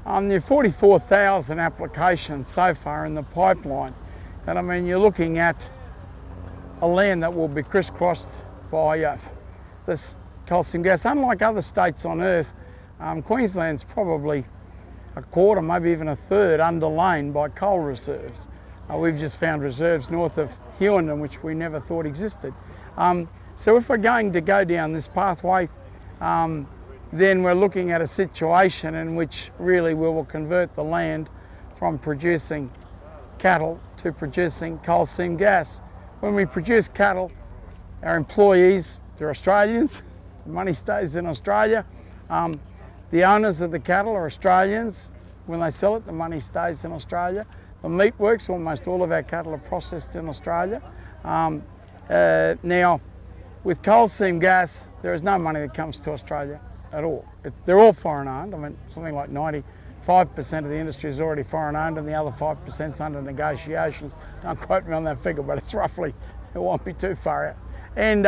There are 44,000 applications so far in the pipeline. And I mean, you're looking at a land that will be crisscrossed by this coal seam gas. Unlike other states on earth, Queensland's probably a quarter, maybe even a third underlain by coal reserves. We've just found reserves north of Hewenden, which we never thought existed. So if we're going to go down this pathway, then we're looking at a situation in which really we will convert the land from producing cattle to producing coal seam gas. When we produce cattle, our employees, they're Australians, the money stays in Australia. The owners of the cattle are Australians. When they sell it, the money stays in Australia. The meat works, almost all of our cattle are processed in Australia. Now, with coal seam gas, there is no money that comes to Australia at all. They're all foreign owned. I mean, something like 95% of the industry is already foreign owned and the other 5% is under negotiations. Don't quote me on that figure, but it's roughly, it won't be too far out. And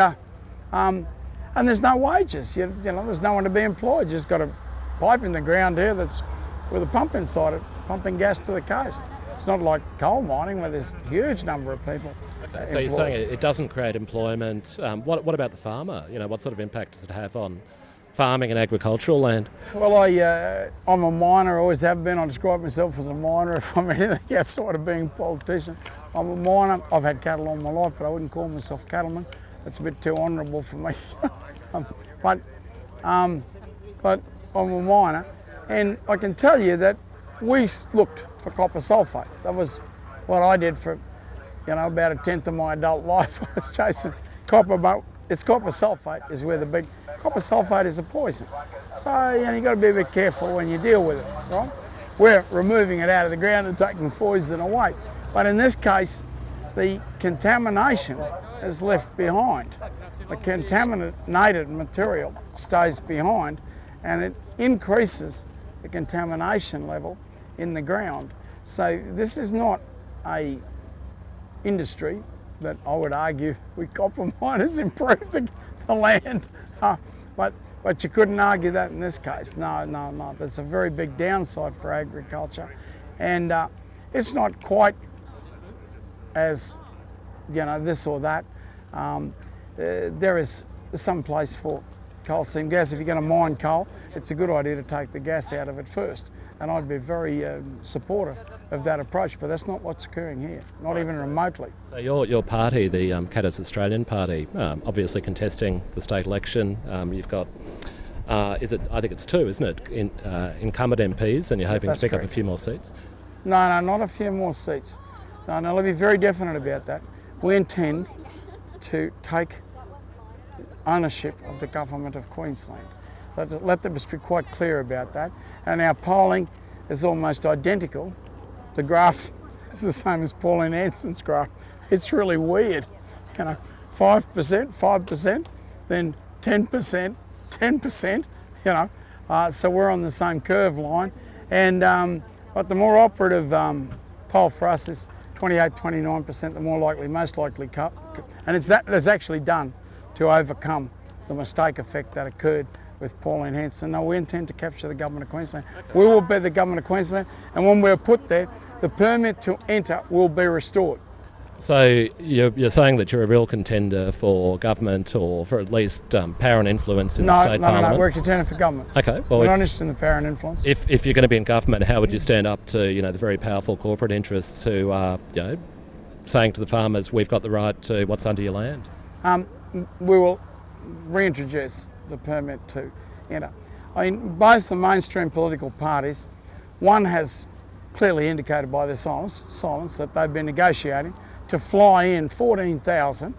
there's no wages, you know, there's no one to be employed. You just got a pipe in the ground here that's with a pump inside it, pumping gas to the coast. It's not like coal mining where there's a huge number of people. Okay, so you're saying it doesn't create employment. What about the farmer? You know, what sort of impact does it have on farming and agricultural land? Well, I'm a miner, always have been. I describe myself as a miner if I'm anything outside of being a politician. I'm a miner. I've had cattle all my life, but I wouldn't call myself a cattleman. That's a bit too honourable for me. But I'm a miner, and I can tell you that we looked for copper sulphate. That was what I did for, you know, about a tenth of my adult life. I was chasing copper, but it's copper sulphate is where the big, copper sulphate is a poison. So, you know, you've got to be a bit careful when you deal with it, right? We're removing it out of the ground and taking the poison away. But in this case, the contamination is left behind. The contaminated material stays behind and it increases the contamination level in the ground. So this is not a industry that I would argue we copper miners improve the land. But you couldn't argue that in this case. No. There's a very big downside for agriculture. And it's not quite as, you know, this or that. There is some place for coal seam gas. If you're going to mine coal, it's a good idea to take the gas out of it first. And I'd be very supportive of that approach, but that's not what's occurring here, not even remotely. So your party, the Caddi's Australian Party, obviously contesting the state election. You've got, I think it's two, isn't it, incumbent MPs, and you're hoping to pick up a few more seats? No, not a few more seats. No, let me be very definite about that. We intend to take ownership of the government of Queensland. Let us be quite clear about that. And our polling is almost identical. The graph is the same as Pauline Hanson's graph. It's really weird. You know, 5%, then 10%, 10%, you know. So we're on the same curve line. And but the more operative poll for us is 28, 29%, the more likely, most likely cut. And it's that that's actually done to overcome the mistake effect that occurred with Pauline Hanson. No, we intend to capture the government of Queensland. Okay. We will be the government of Queensland, and when we're put there, the permit to enter will be restored. So you're saying that you're a real contender for government, or for at least power and influence in the state parliament? No, we're a contender for government. Okay. Well, we're not interested in the power and influence. If you're going to be in government, how would you stand up to, you know, the very powerful corporate interests who are, you know, saying to the farmers, we've got the right to what's under your land? We will reintroduce the permit to enter. I mean, both the mainstream political parties, one has clearly indicated by their silence that they've been negotiating to fly in 14,000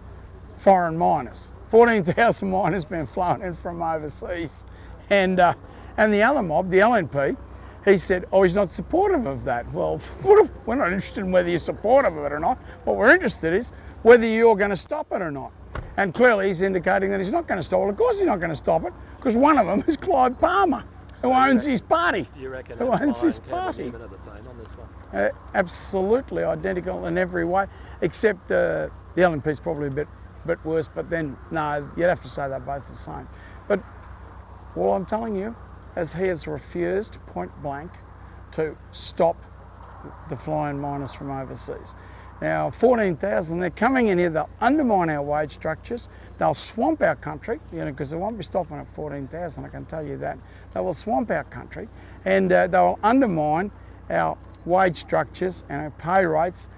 foreign miners. 14,000 miners been flown in from overseas. And the other mob, the LNP, he said, oh, he's not supportive of that. Well, we're not interested in whether you're supportive of it or not. What we're interested in is whether you're going to stop it or not. And clearly he's indicating that he's not going to stop it. Of course he's not going to stop it, because one of them is Clive Palmer, who owns his party. You reckon who owns his party? Are the same on this one? Absolutely identical in every way, except the LNP is probably a bit worse, but then, no, you'd have to say they're both the same. But all I'm telling you is he has refused point blank to stop the flying miners from overseas. Now, 14,000, they're coming in here, they'll undermine our wage structures, they'll swamp our country, because they won't be stopping at 14,000, I can tell you that. They will swamp our country, and they will undermine our wage structures and our pay rates,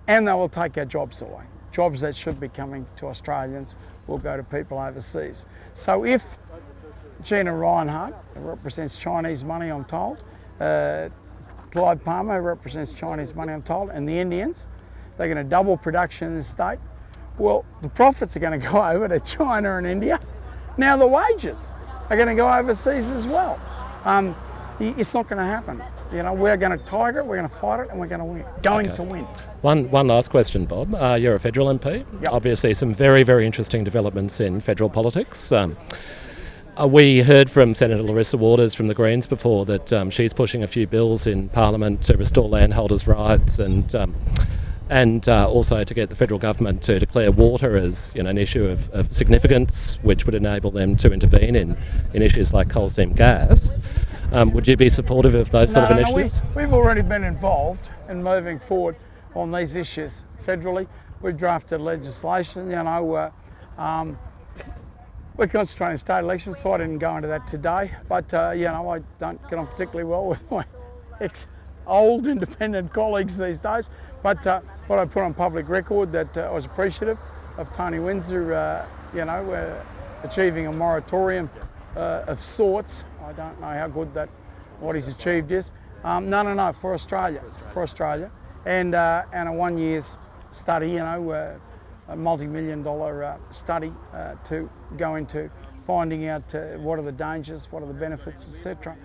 and they will take our jobs away. Jobs that should be coming to Australians will go to people overseas. So if Gina Reinhardt, who represents Chinese money, I'm told, Clive Palmer, who represents Chinese money, I'm told, and the Indians, they're going to double production in the state. Well, the profits are going to go over to China and India. Now the wages are going to go overseas as well. It's not going to happen. We're going to tiger it, we're going to fight it, and we're going to win. One last question, Bob. You're a federal MP. Yep. Obviously some very, very interesting developments in federal politics. We heard from Senator Larissa Waters from the Greens before that she's pushing a few bills in Parliament to restore landholders' rights and also to get the federal government to declare water as an issue of significance, which would enable them to intervene in issues like coal seam gas. Would you be supportive of those sort of initiatives? We've already been involved in moving forward on these issues federally. We've drafted legislation. We're concentrating on state elections, so I didn't go into that today. But I don't get on particularly well with my old independent colleagues these days. But what I put on public record that I was appreciative of Tony Windsor, achieving a moratorium of sorts. I don't know how good what he's achieved is. No, for Australia, and a 1 year's study, a multi-million dollar study to go into finding out what are the dangers, what are the benefits, etc.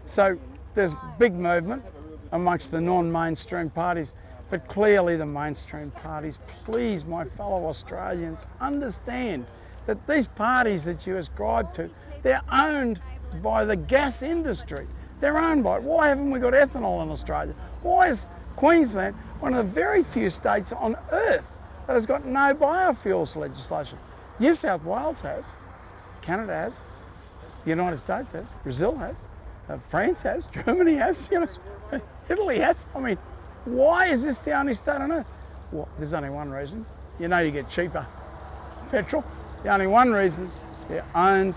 So there's big movement amongst the non-mainstream parties, but clearly the mainstream parties, please, my fellow Australians, understand that these parties that you ascribe to, they're owned by the gas industry. They're owned by it. Why haven't we got ethanol in Australia? Why is Queensland one of the very few states on earth that has got no biofuels legislation? New South Wales has, Canada has, the United States has, Brazil has, France has, Germany has, Italy has. I mean, why is this the only state on earth? Well, there's only one reason. You get cheaper petrol. The only one reason, they're owned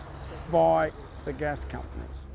by the gas companies.